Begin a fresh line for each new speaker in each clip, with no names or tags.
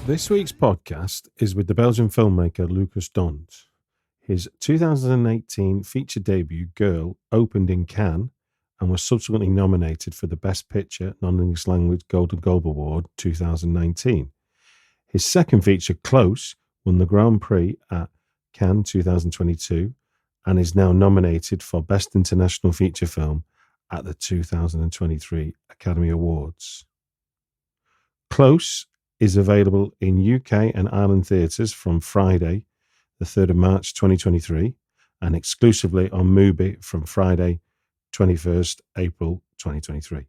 This week's podcast is with the Belgian filmmaker Lukas Dhont. His 2018 feature debut, Girl, opened in Cannes and was subsequently nominated for the Best Picture Non-English Language Golden Globe Award 2019. His second feature, Close, won the Grand Prix at Cannes 2022 and is now nominated for Best International Feature Film at the 2023 Academy Awards. Close is available in UK and Ireland theatres from Friday, the 3rd of March 2023, and exclusively on MUBI from Friday, 21st April 2023.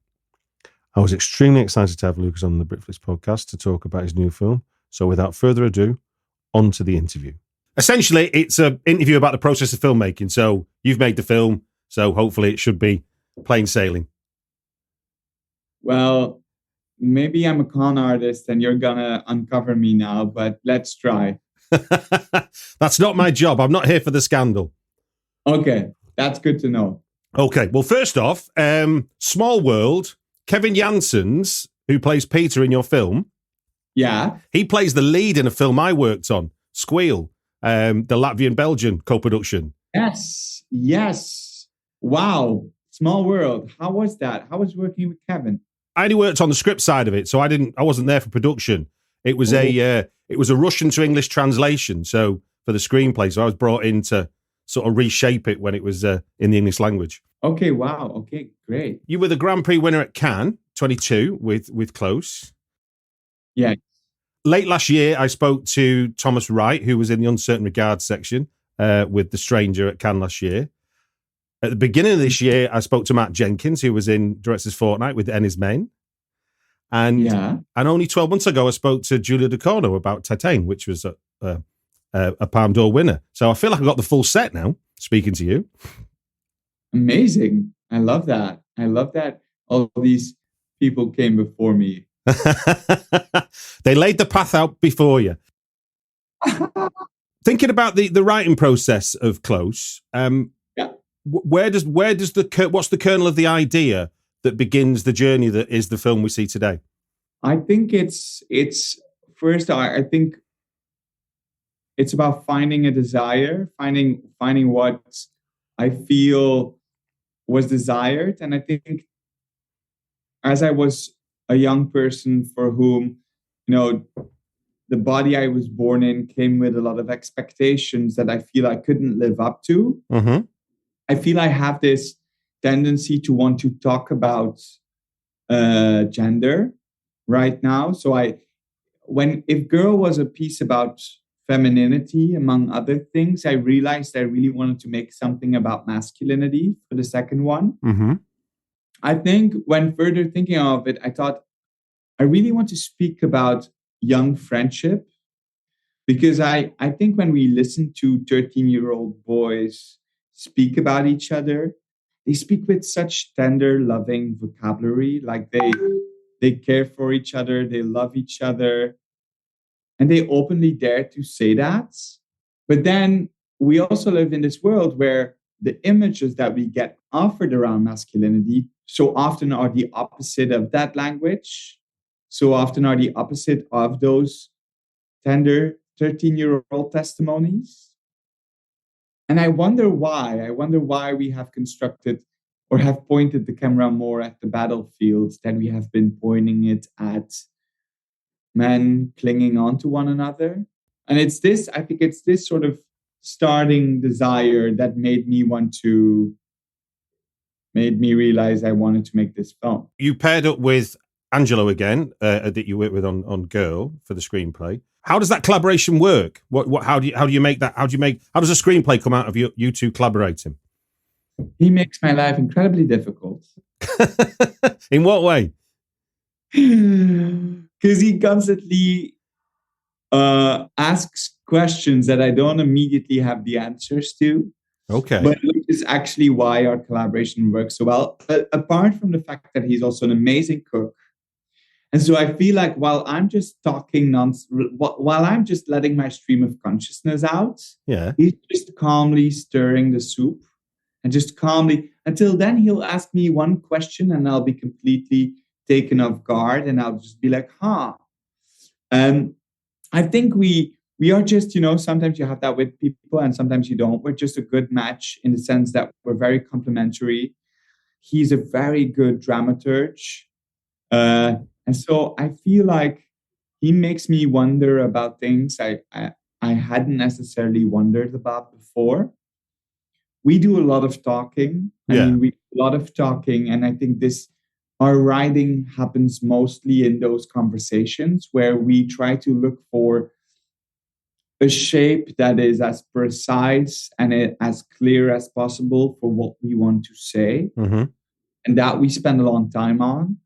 I was extremely excited to have Lukas on the Britflicks Podcast to talk about his new film. So without further ado, on to the interview. Essentially, it's an interview about the process of filmmaking. So you've made the film, so hopefully it should be plain sailing.
Well, maybe I'm a con artist and you're going to uncover me now, but let's try.
That's not my job. I'm not here for the scandal.
Okay, that's good to know.
Okay, well, first off, small world, Kevin Janssens, who plays Peter in your film.
Yeah.
He plays the lead in a film I worked on, Squeal, the Latvian-Belgian co-production.
Yes. Wow. Small world. How was that? How was working with Kevin?
I only worked on the script side of it, so I wasn't there for production. It was a Russian to English translation, so for the screenplay. So I was brought in to sort of reshape it when it was in the English language.
Okay, wow. Okay, great.
You were the Grand Prix winner at Cannes 22 with Close.
Yeah.
Late last year, I spoke to Thomas Wright, who was in the Uncertain Regards section with The Stranger at Cannes last year. At the beginning of this year, I spoke to Matt Jenkins, who was in Director's Fortnight with Ennis Men. And only 12 months ago, I spoke to Julia Ducournau about Titane, which was a Palme d'Or winner. So I feel like I've got the full set now, speaking to you.
Amazing. I love that. All these people came before me.
They laid the path out before you. Thinking about the writing process of Close, what's the kernel of the idea that begins the journey that is the film we see today?
I think it's first. I think it's about finding a desire, finding what I feel was desired, and I think as I was a young person for whom, the body I was born in came with a lot of expectations that I feel I couldn't live up to.
Mm-hmm.
I feel I have this tendency to want to talk about gender right now. So if Girl was a piece about femininity, among other things, I realized I really wanted to make something about masculinity for the second one.
Mm-hmm.
I think when further thinking of it, I thought I really want to speak about young friendship, because I think when we listen to 13-year-old boys speak about each other, they speak with such tender, loving vocabulary, like they care for each other, they love each other, and they openly dare to say that. But then we also live in this world where the images that we get offered around masculinity so often are the opposite of that language, so often are the opposite of those tender 13-year-old testimonies. And I wonder why we have constructed or have pointed the camera more at the battlefields than we have been pointing it at men clinging on to one another. And I think it's this sort of starting desire that made me realize I wanted to make this film.
You paired up with Angelo again, that you worked with on Girl for the screenplay. How does that collaboration work? How do you make that? How does a screenplay come out of you two collaborating?
He makes my life incredibly difficult.
In what way?
Because he constantly asks questions that I don't immediately have the answers to.
Okay.
But which is actually why our collaboration works so well. Apart from the fact that he's also an amazing cook. And so I feel like while I'm just talking while I'm just letting my stream of consciousness out, he's just calmly stirring the soup and just calmly, until then he'll ask me one question and I'll be completely taken off guard and I'll just be like, I think we are just, sometimes you have that with people and sometimes you don't. We're just a good match in the sense that we're very complementary. He's a very good dramaturge. And so I feel like he makes me wonder about things I hadn't necessarily wondered about before. We do a lot of talking. I
Yeah.
mean, we do a lot of talking, and I think our writing happens mostly in those conversations where we try to look for a shape that is as precise and as clear as possible for what we want to say,
Mm-hmm.
and that we spend a long time on.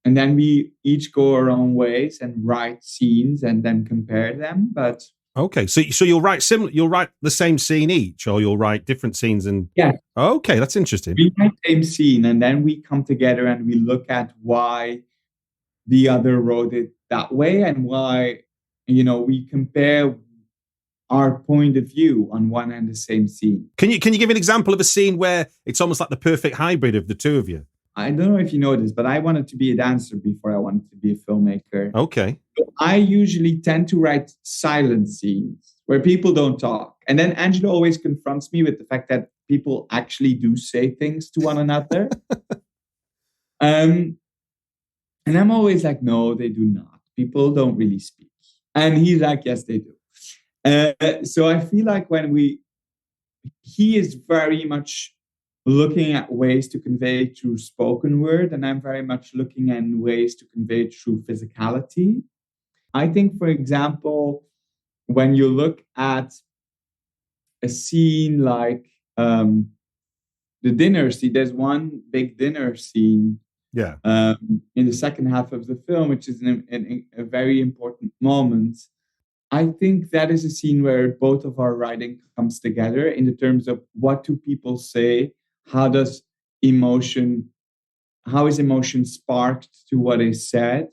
And then we each go our own ways and write scenes and then compare them. But
Okay, so you'll write similar. You'll write the same scene each, or you'll write different scenes. And
yeah,
okay, that's interesting.
we write the same scene, and then we come together and we look at why the other wrote it that way and why we compare our point of view on one and the same scene.
Can you give an example of a scene where it's almost like the perfect hybrid of the two of you?
I don't know if you know this, but I wanted to be a dancer before I wanted to be a filmmaker.
Okay.
So I usually tend to write silent scenes where people don't talk. And then Angela always confronts me with the fact that people actually do say things to one another. And I'm always like, no, they do not. People don't really speak. And he's like, yes, they do. So I feel like he is very much looking at ways to convey through spoken word, and I'm very much looking at ways to convey through physicality. I think, for example, when you look at a scene like the dinner scene, there's one big dinner scene in the second half of the film, which is a very important moment. I think that is a scene where both of our writing comes together in the terms of what do people say, how is emotion sparked to what is said,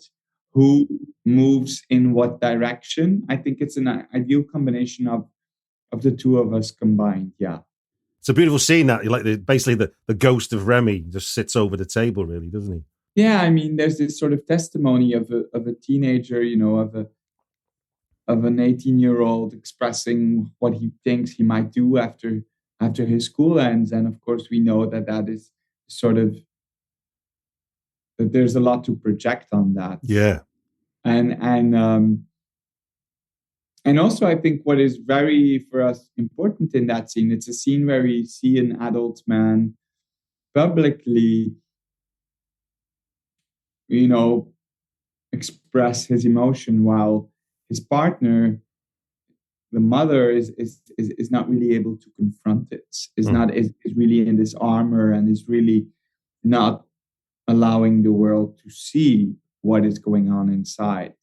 who moves in what direction. I think it's an ideal combination of the two of us combined. Yeah.
It's a beautiful scene that basically the ghost of Remy just sits over the table, really, doesn't he?
Yeah, I mean, there's this sort of testimony of a teenager, of an 18-year-old expressing what he thinks he might do after his school ends. And of course, we know that is sort of, that there's a lot to project on that.
Yeah.
And also, I think what is very, for us, important in that scene, it's a scene where we see an adult man publicly, express his emotion while his partner, the mother, is not really able to confront it, is really in this armor and is really not allowing the world to see what is going on inside,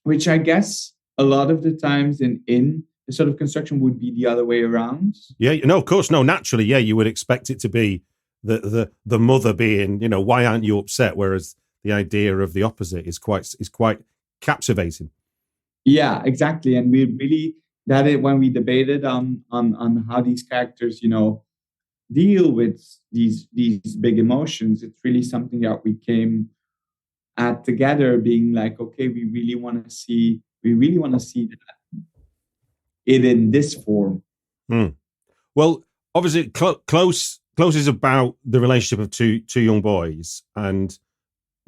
which I guess a lot of the times in the sort of construction would be the other way around.
Yeah, no, of course, no, naturally, yeah, you would expect it to be the mother being, why aren't you upset? Whereas the idea of the opposite is quite captivating.
Yeah, exactly. And we really, when we debated on how these characters, deal with these big emotions, it's really something that we came at together, being like, okay, we really want to see that it in this form.
Well, obviously, Close is about the relationship of two young boys, and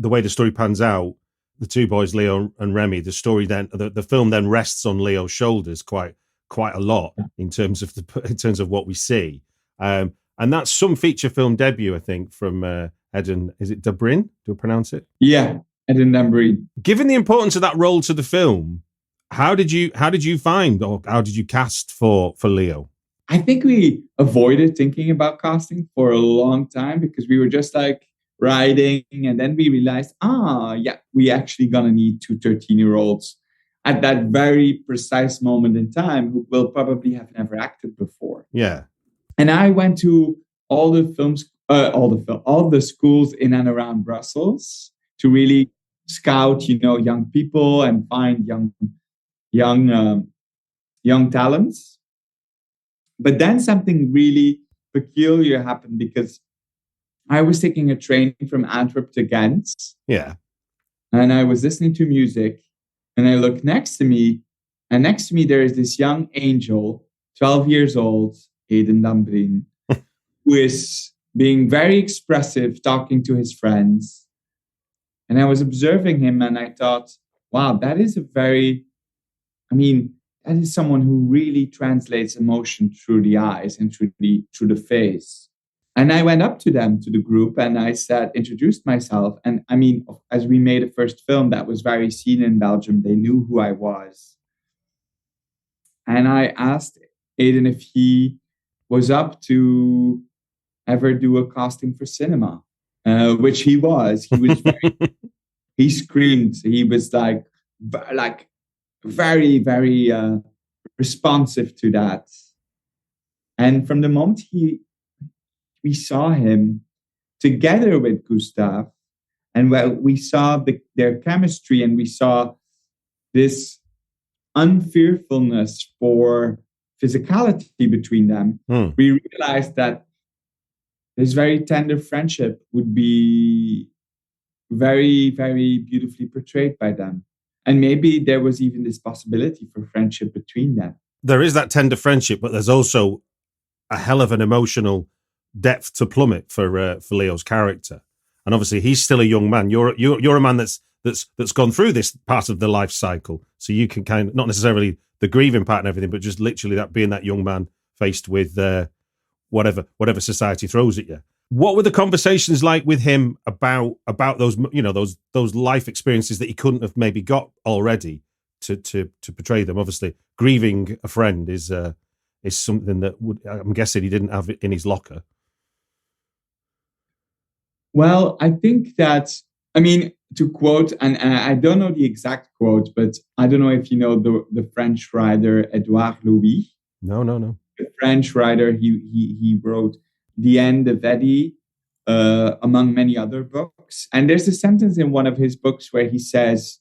the way the story pans out, the two boys, Leo and Remy. The story then, the film then rests on Leo's shoulders quite a lot in terms of what we see, and that's some feature film debut, I think, from Eden. Is it Dabrin? Do I pronounce it?
Yeah, Eden Dabrin.
Given the importance of that role to the film, how did you find, or how did you cast for Leo?
I think we avoided thinking about casting for a long time because we were just like writing, and then we realized, we actually gonna need two 13-year-olds at that very precise moment in time who will probably have never acted before.
Yeah.
And I went to all the schools in and around Brussels to really scout, young people and find young talents. But then something really peculiar happened because I was taking a train from Antwerp to Ghent.
Yeah.
And I was listening to music, and I looked next to me, And next to me, there is this young angel, 12 years old, Aiden Lambrin, who is being very expressive, talking to his friends. And I was observing him and I thought, wow, that is that is someone who really translates emotion through the eyes and through the face. And I went up to them, to the group, and I introduced myself. And as we made a first film that was very seen in Belgium, they knew who I was. And I asked Aiden if he was up to ever do a casting for cinema, which he was. He was he screamed. He was like very, very responsive to that. And from the moment we saw him together with Gustav, and we saw their chemistry, and we saw this unfearfulness for physicality between them, we realized that this very tender friendship would be very, very beautifully portrayed by them. And maybe there was even this possibility for friendship between them.
There is that tender friendship, but there's also a hell of an emotional depth to plummet for Leo's character. And obviously, he's still a young man. You're a man that's gone through this part of the life cycle, so you can kind of, not necessarily the grieving part and everything, but just literally that being that young man faced with whatever society throws at you. What were the conversations like with him about those those life experiences that he couldn't have maybe got already to portray them? Obviously, grieving a friend is something that I'm guessing he didn't have it in his locker.
Well, I think that, to quote, and I don't know the exact quote, but I don't know if you know the French writer Edouard Louis.
No.
The French writer, he wrote The End of Eddie, among many other books. And there's a sentence in one of his books where he says,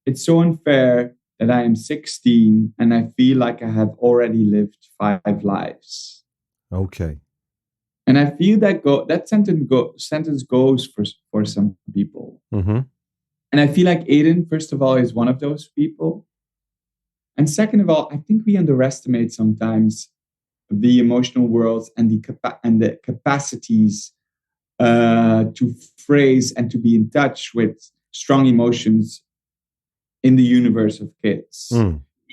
"It's so unfair that I am 16 and I feel like I have already lived 5 lives."
Okay.
And I feel that sentence goes for some people.
Mm-hmm.
And I feel like Aiden, first of all, is one of those people. And second of all, I think we underestimate sometimes the emotional worlds and the capacities to phrase and to be in touch with strong emotions in the universe of kids.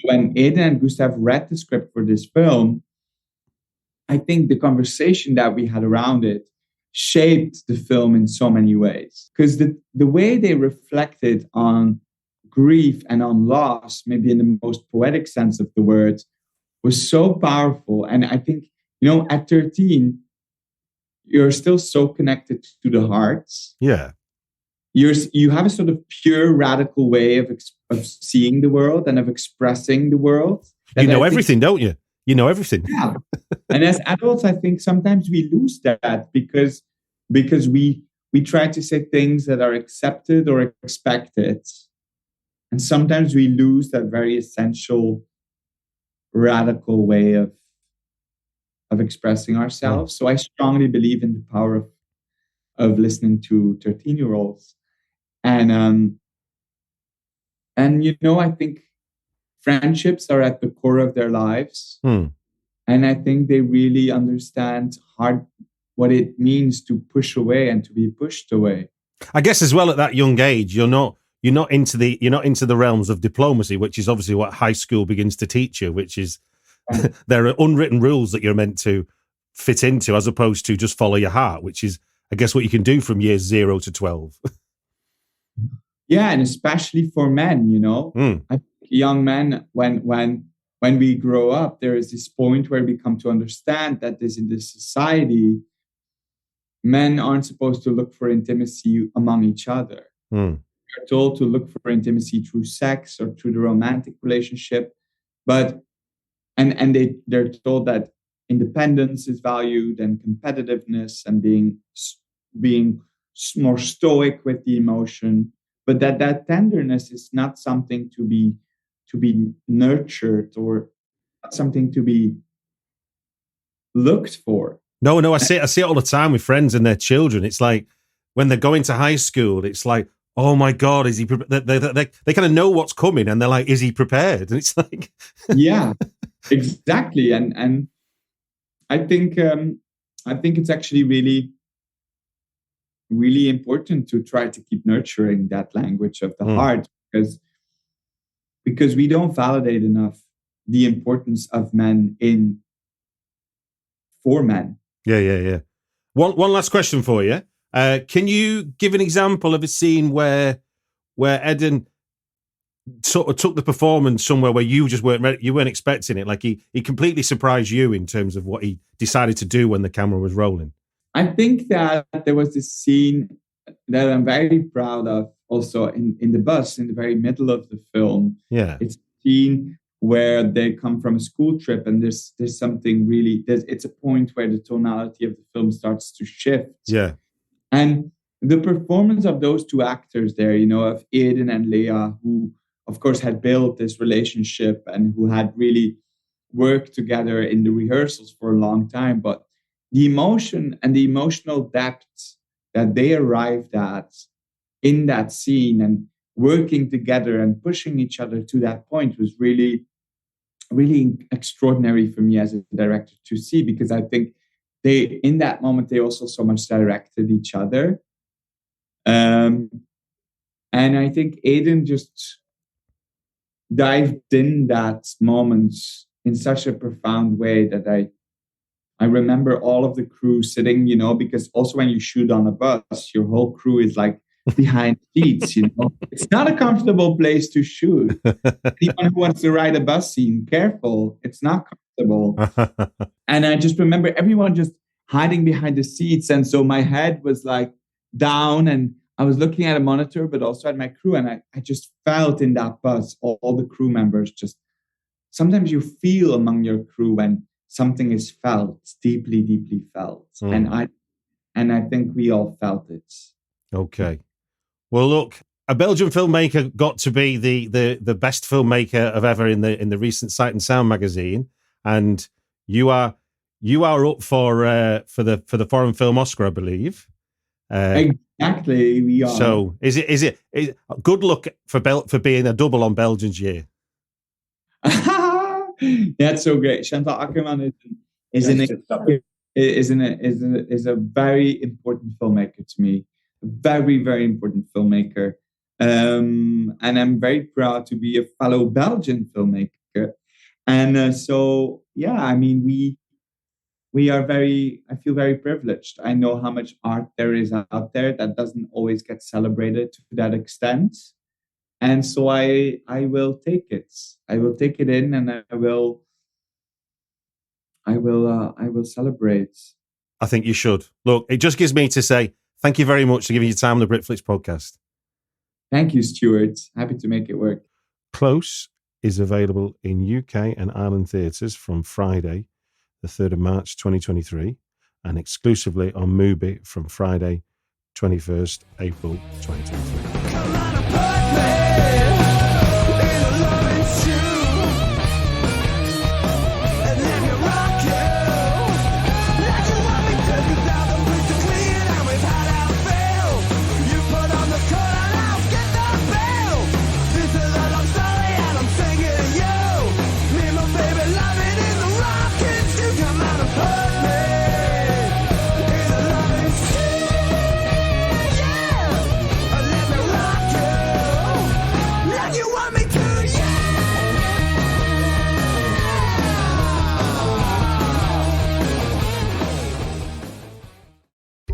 When Aiden and Gustav read the script for this film, I think the conversation that we had around it shaped the film in so many ways. Because the way they reflected on grief and on loss, maybe in the most poetic sense of the word, was so powerful. And I think, at 13, you're still so connected to the heart.
Yeah.
You have a sort of pure, radical way of seeing the world and of expressing the world.
You know everything, don't you? You know everything.
Yeah. And as adults, I think sometimes we lose that because we try to say things that are accepted or expected. And sometimes we lose that very essential, radical way of expressing ourselves. So I strongly believe in the power of listening to 13-year-olds. And I think friendships are at the core of their lives. And I think they really understand what it means to push away and to be pushed away.
I guess as well at that young age, you're not into the realms of diplomacy, which is obviously what high school begins to teach you, which is there are unwritten rules that you're meant to fit into, as opposed to just follow your heart, which is, I guess, what you can do from years 0 to 12.
Yeah, and especially for men, I think young men, when we grow up, there is this point where we come to understand that in this society, men aren't supposed to look for intimacy among each other. They're told to look for intimacy through sex or through the romantic relationship, but they're told that independence is valued and competitiveness and being more stoic with the emotion, but that tenderness is not something to be nurtured or something to be looked for.
No, I see it all the time with friends and their children. It's like when they're going to high school, it's like, oh my God, is he? They kind of know what's coming, and they're like, is he prepared? And it's like,
yeah, exactly. And I think it's actually really, really important to try to keep nurturing that language of the heart, because we don't validate enough the importance of men for men.
Yeah. One last question for you. Can you give an example of a scene where Eden sort of took the performance somewhere where you just weren't ready, you weren't expecting it? Like he completely surprised you in terms of what he decided to do when the camera was rolling.
I think that there was this scene that I'm very proud of, also in the bus in the very middle of the film.
Yeah,
it's a scene where they come from a school trip, and there's something really. It's a point where the tonality of the film starts to shift.
Yeah.
And the performance of those two actors there, of Eden and Leah, who, of course, had built this relationship and who had really worked together in the rehearsals for a long time. But the emotion and the emotional depth that they arrived at in that scene and working together and pushing each other to that point was really, really extraordinary for me as a director to see, because I think in that moment, they also so much directed each other. And I think Eden just dived in that moment in such a profound way that I remember all of the crew sitting, because also when you shoot on a bus, your whole crew is like behind seats, It's not a comfortable place to shoot. Anyone who wants to ride a bus scene, careful, it's not comfortable. And I just remember everyone just hiding behind the seats. And so my head was like down, and I was looking at a monitor, but also at my crew. And I just felt in that bus, all the crew members just, sometimes you feel among your crew when something is felt, deeply, deeply felt. And I think we all felt it.
Okay. Well, look, a Belgian filmmaker got to be the best filmmaker of ever in the recent Sight and Sound magazine, and you are up for the Foreign Film Oscar, I believe.
Exactly, we are.
So is it good luck for being a double on Belgian's year?
That's so great. Chantal Akkerman is a very important filmmaker to me. Very, very important filmmaker. And I'm very proud to be a fellow Belgian filmmaker. And so, yeah, I mean, I feel very privileged. I know how much art there is out there that doesn't always get celebrated to that extent. And so I will take it. I will take it in, and I will celebrate.
I think you should. Look, it just gives me to say thank you very much for giving your time on the Britflicks podcast.
Thank you, Stuart. Happy to make it work.
Close is available in UK and Ireland theatres from Friday, the 3rd of March 2023, and exclusively on MUBI from Friday, 21st April 2023. Come on and put me in a loving shoe, and let me rock you like you want me to. 2,000 bricks to clean, and we've had our fill. You put on the coat and I'll get the bill. This is a love story and I'm singing to you. Me and my baby loving in the rockin' shoe. Come on and put me in a loving shoe, yeah. Let me rock you like you want me to, yeah.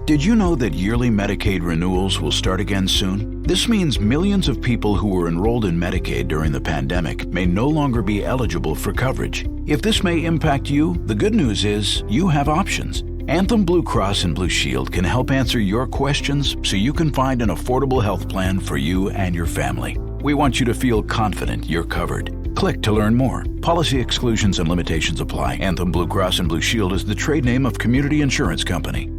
Did you know that yearly Medicaid renewals will start again soon? This means millions of people who were enrolled in Medicaid during the pandemic may no longer be eligible for coverage. If this may impact you, the good news is you have options. Anthem Blue Cross and Blue Shield can help answer your questions so you can find an affordable health plan for you and your family. We want you to feel confident you're covered. Click to learn more. Policy exclusions and limitations apply. Anthem Blue Cross and Blue Shield is the trade name of Community Insurance Company.